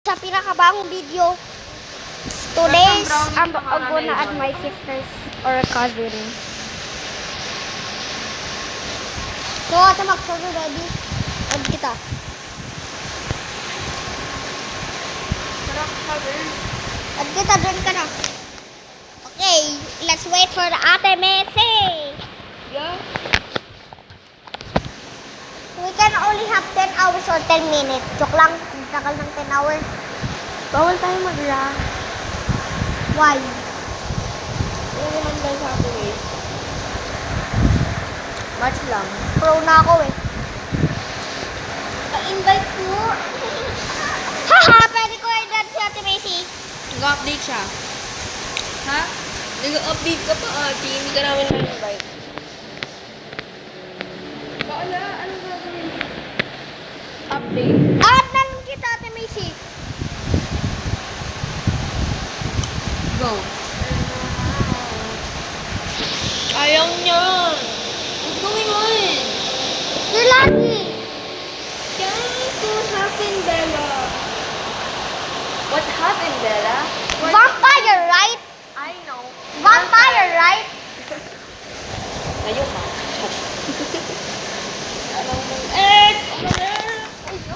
Sa pinakabagong video, today's I'm gonna add my sisters or cousin. So, ate Max, are you ready? Add kita. Add kita, join ka na. Okay, let's wait for the ate Messi. Yeah. We can only have 10 hours or 10 minutes. Joke lang, tagal ng 10 hours. Bawal tayo mag-rank. Why? Hindi naman dahil sa ating ways. Match lang. Pro na ako eh. Pa-invite mo. Haha, pwede ko i-add si ate Messi. Nag-update siya. Ha? Nag-update ka pa, ate. Hindi ka namin na-invite. Baala, anong gagawin mo? Update? Add na lang kita ate Messi. Go. Ayaw niya. What's going on? You're lucky. What happened, Bella? What happened, Bella? Vampire, right? I know. Vampire, right? Kayo pa.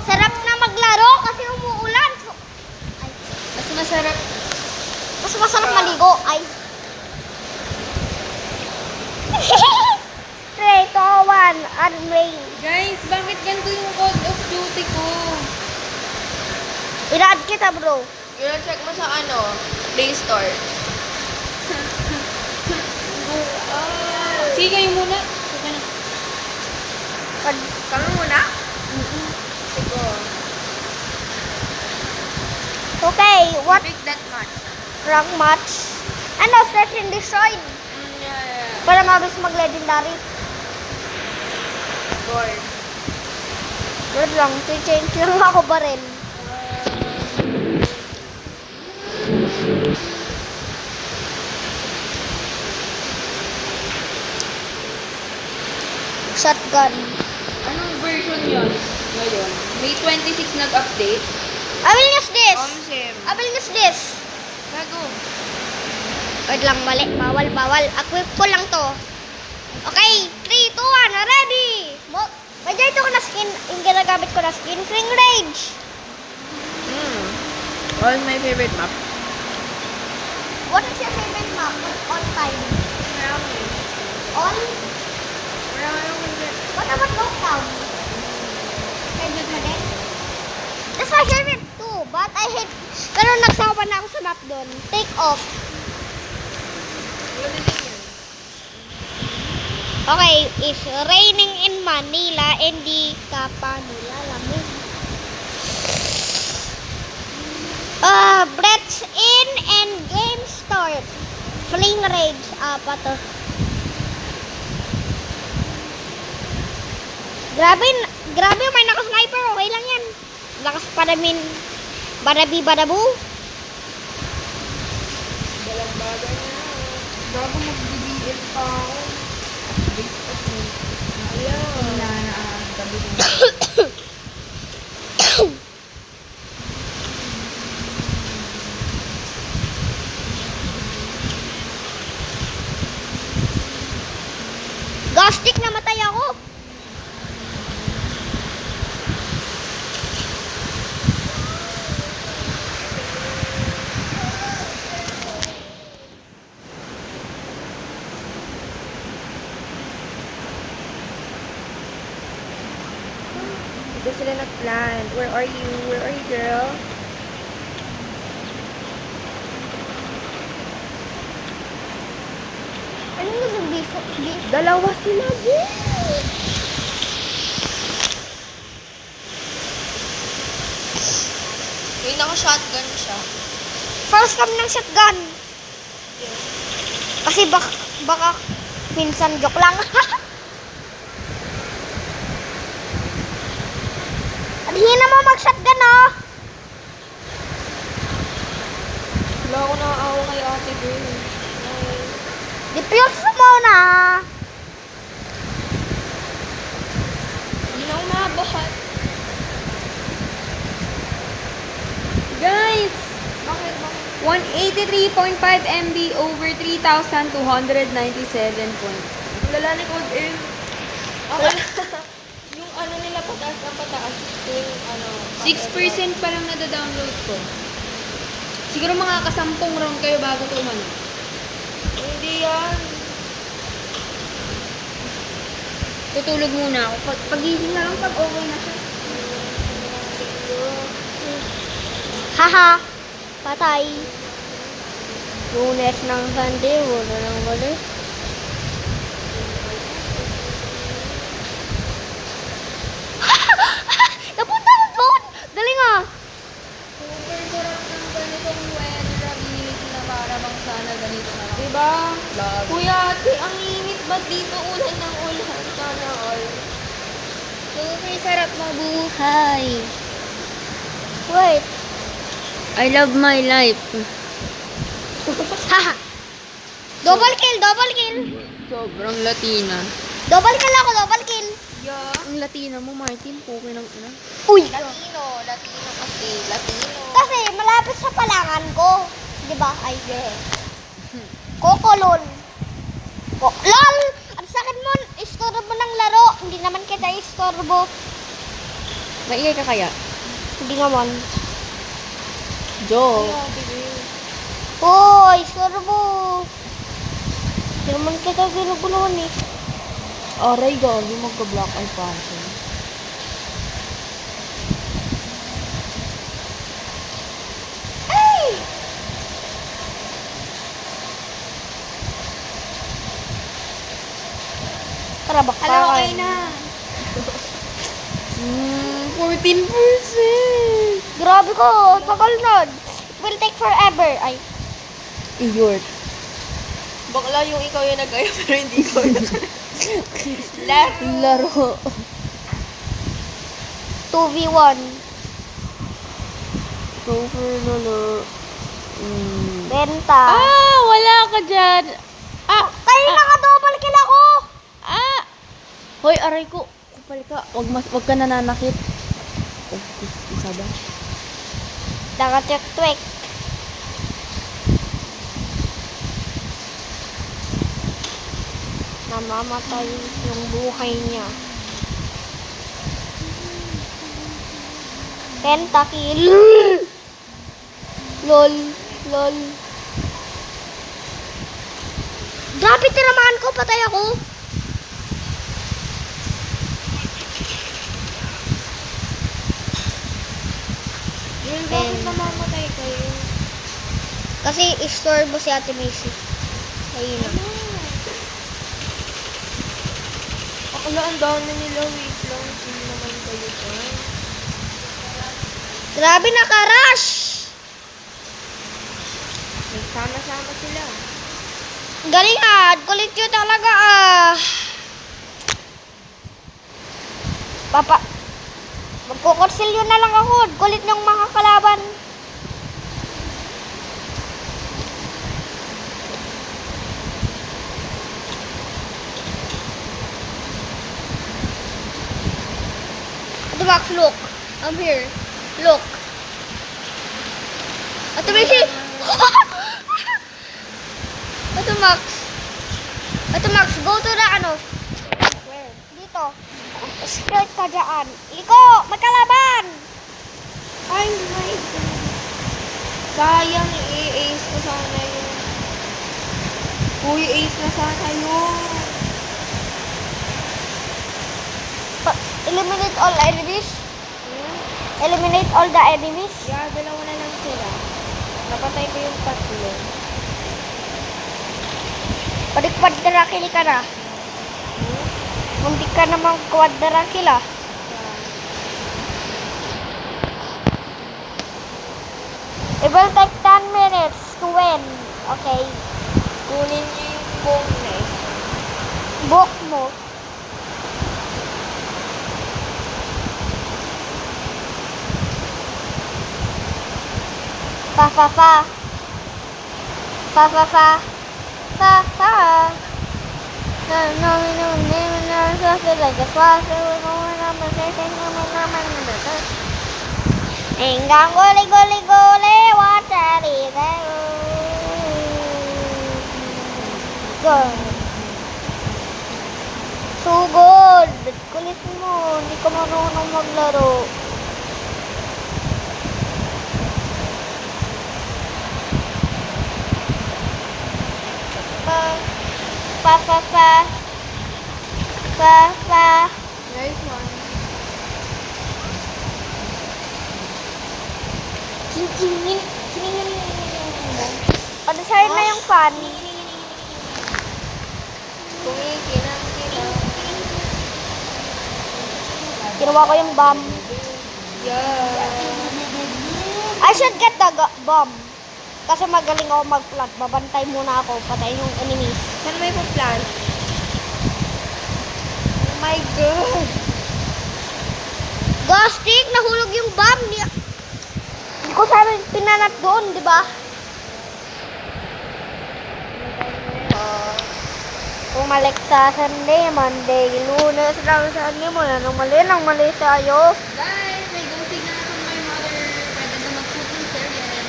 Sarap na maglaro kasi umuulan. So, Mas masarap. mas masarap maligo. Ay. 3, 2, 1, add rain. Guys, bakit ganito yung Call of Duty ko? I-add kita bro. I-check mo sa Play Store. Sige, kayo muna. Sige na. Kami muna? Sige. Okay, what Pick that match. rank match? Ano, search and destroyed. Yeah. Para mabis mag-legendary. Board. Wait lang, change lang ako ba rin? Shotgun. Anong version yun ngayon? May 26 nag-update. I will use this. Sim. I will use this. Gago. Wait lang, mali. Bawal, bawal. Equip ko lang to. Okay, 3, 2, 1, ready! May dito ko na skin, yung ginagamit ko na skin, Fling Rage. All my favorite map. What is your favorite map of all time? All? What about Lockdown? Favorite mo din? That's my favorite too, but I hate, pero nagsawa na ako sa map doon. Take off. Okay, it's raining in Manila, hindi ka pa nilalamig. Breaths in and game start. Fling Rage, pa to. Grabe, may naka-sniper, okay lang yan. Lakas padamin, badabi-badabu. Dalang bagay na. Bago mag-DBS pa ako. Ayaw. Gastic, namatay ako. Ito sila nag-plan. Where are you? Where are you, girl? Ano mo sabi? Dalawa sila, girl. May naka-shotgun siya. First cam ng shotgun. Kasi baka minsan joke lang. Hina mo mag-shotgun, oh. Wala ako nakaawa kay ate, girl. Defuse mo na. Hindi na umabahat. 183.5 MB over 3,297 point. Wala ni Code M. Okay. Yung ano nila pataas na pataas. Yung ano. 6% pa lang nada-download ko. Siguro mga kasampung round kayo bago to umano. Hindi yan. Tutulog muna ako. Pagising na lang pag okay na siya. Haha. Patay. Lunes ng Sunday, wala nang balik. Napunta ko doon! Dali nga! Super sarap ng ganitong weather ability na para bang sana ganito na lang. Diba? Kuya ate, ang init ba't dito ulan ng ulan? Sana all. Super sarap mabuhay. Wait. I love my life. Haha. Double kill, double kill. Sobrang Latina. Double kill ako, double kill. Yeah. Ang Latina mo, Martin, poke ng ina. Uy! Latino kasi. Latino. Kasi malapit sa palangan ko. Di ba? Ay, Kokolol. LOL! Ang sakit mo, istorbo ng laro. Hindi naman kita istorbo. Maingay ka kaya? Hindi naman. Joke. Hoy, istorbo. Hindi naman kita ginuguluhan eh. Aray, gagi, magka-black eye pa ako. Ay! Tara, bakbakan. Alam, okay na. 14%. Grabe ko, tagal nun. It will take forever. Ay, Iyort. Bakla yung ikaw yung nag-aya pero hindi ko yung Laro. 2v1. Super lolo. Benta. Wala ka dyan. Kayo naka-double kill ako. Hoy, aray ko. Kupal ka. Wag ka nananakit. Isa ba? Naka-twek-twek. Namamatay yung buhay niya. Pentakill. Lol. Lol. Grabe, tinamaan ko. Patay ako. Yun, bakit namamatay kayo? Kasi istorbo si Ate Macy. Ayun na. Akala, ang dami nila. Wait lang. Hindi naman kayo dyan. Grabe, naka-rush. Sama-sama sila. Galing kulit yun talaga magkukursilyo na lang ako. Kulit ng mga kalaban. Ate Max, look. I'm here. Look. Ate Macy. Ate Max. Ate Max, go to the Where? Dito. Skirt ka dyan. Iko, magkalaban. Ay, my God. Sayang, i-ace ko sana yun. Uy, ace na sana yun. Eliminate all enemies. Eliminate all the enemies. Yeah, dalawa na lang sila. Napatay ko yung tatlo. Padikpad ka na, kill ka na. Muntik ka naman quadra kill ah. It will take 10 minutes to win. Okay. Kunin niyo yung bonus. Book mo. Fa fa fa. Fa fa fa. Fa fa. No, no, no, no, no, something like a flash. Enggang goli goli goli, what are you? God. Sugod. Kulit mo. Hindi ka marunong maglaro. Pa. Pa. Nice one. Ano sa'yo na yung fan? Kumikinang-kinang. Kinuha ko yung bomb. Yeah. I should get the bomb. Kasi magaling ako mag-plant. Babantay muna ako. Patayin yung enemies. Saan may plant? Oh my God. Gostik, nahulog yung bomb. Hindi ko sabi pinanat doon, di ba? Pumalik sa Sunday, Monday, Lunes, Sunday mo na nang mali sa'yo. Guys, may ghosting na from my mother. Pwede na mag-cooking cereal.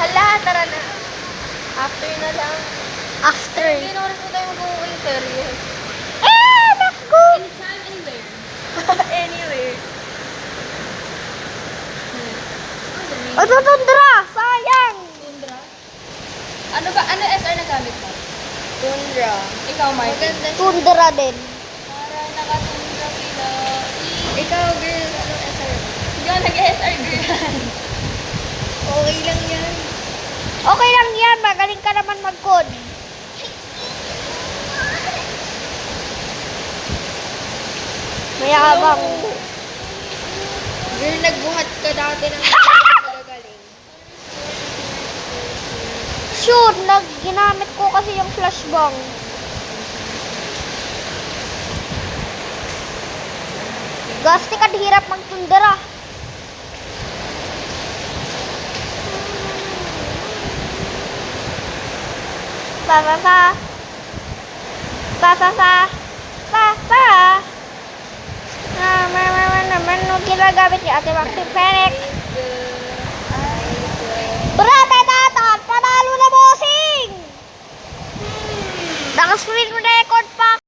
Hala, tara na. After na lang. After. Hindi na oras mo tayo mag-cooking cereal. Let's go! Anytime, anywhere. Anyway. Ito, tundra! Sayang! Tundra? Ano ba? Ano SR na gamit mo? Tundra. Ikaw, Mike. Maganda siya. Tundra din. Para nakatundra sila. Ikaw, girl, ano SR? Hindi ako nag-SR, girl. Okay lang yan. Okay lang yan, magaling ka naman mag-code. Mayabang. Girl, nagbuhat ka dati ng magagaling. Sure, ginamit ko kasi yung flashbang. Gasti ka, hirap magtundra. Pa. Naman nung ginagamit ni Ate Maxi Fenix. Brata tatan, panalo na bossing! Naka-screen record pa